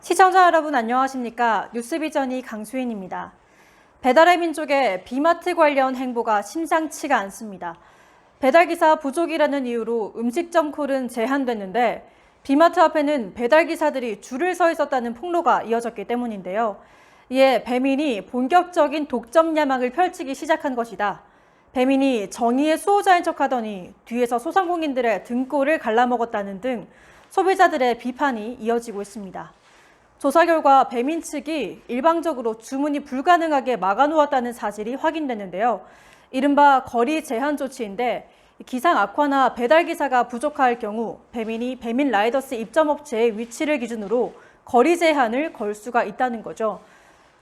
시청자 여러분 안녕하십니까? 뉴스비전이 강수인입니다. 배달의 민족의 비마트 관련 행보가 심상치가 않습니다. 배달기사 부족이라는 이유로 음식점 콜은 제한됐는데 비마트 앞에는 배달기사들이 줄을 서 있었다는 폭로가 이어졌기 때문인데요. 이에 배민이 본격적인 독점 야망을 펼치기 시작한 것이다. 배민이 정의의 수호자인 척하더니 뒤에서 소상공인들의 등골을 갈라먹었다는 등 소비자들의 비판이 이어지고 있습니다. 조사 결과 배민 측이 일방적으로 주문이 불가능하게 막아놓았다는 사실이 확인됐는데요. 이른바 거리 제한 조치인데 기상 악화나 배달기사가 부족할 경우 배민이 배민 라이더스 입점업체의 위치를 기준으로 거리 제한을 걸 수가 있다는 거죠.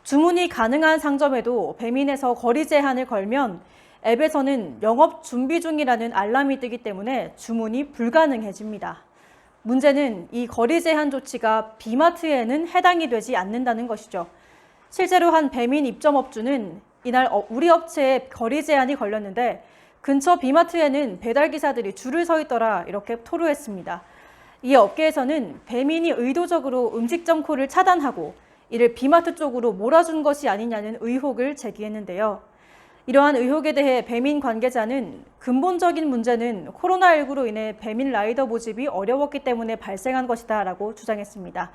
주문이 가능한 상점에도 배민에서 거리 제한을 걸면 앱에서는 영업 준비 중이라는 알람이 뜨기 때문에 주문이 불가능해집니다. 문제는 이 거리 제한 조치가 비마트에는 해당이 되지 않는다는 것이죠. 실제로 한 배민 입점업주는 이날 우리 업체에 거리 제한이 걸렸는데 근처 비마트에는 배달기사들이 줄을 서 있더라 이렇게 토로했습니다. 이에 업계에서는 배민이 의도적으로 음식점 콜을 차단하고 이를 비마트 쪽으로 몰아준 것이 아니냐는 의혹을 제기했는데요. 이러한 의혹에 대해 배민 관계자는 근본적인 문제는 코로나19로 인해 배민 라이더 모집이 어려웠기 때문에 발생한 것이다 라고 주장했습니다.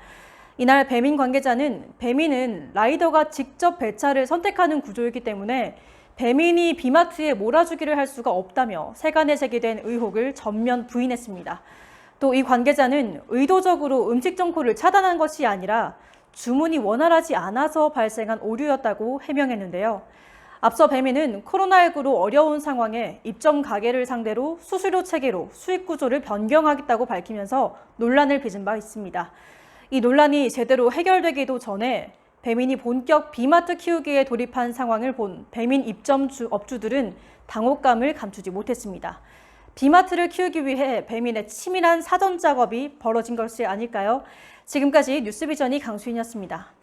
이날 배민 관계자는 배민은 라이더가 직접 배차를 선택하는 구조이기 때문에 배민이 비마트에 몰아주기를 할 수가 없다며 세간에 제기된 의혹을 전면 부인했습니다. 또 이 관계자는 의도적으로 음식점 콜을 차단한 것이 아니라 주문이 원활하지 않아서 발생한 오류였다고 해명했는데요. 앞서 배민은 코로나19로 어려운 상황에 입점 가게를 상대로 수수료 체계로 수익 구조를 변경하겠다고 밝히면서 논란을 빚은 바 있습니다. 이 논란이 제대로 해결되기도 전에 배민이 본격 비마트 키우기에 돌입한 상황을 본 배민 입점 업주들은 당혹감을 감추지 못했습니다. 비마트를 키우기 위해 배민의 치밀한 사전 작업이 벌어진 것이 아닐까요? 지금까지 뉴스비전이 강수인이었습니다.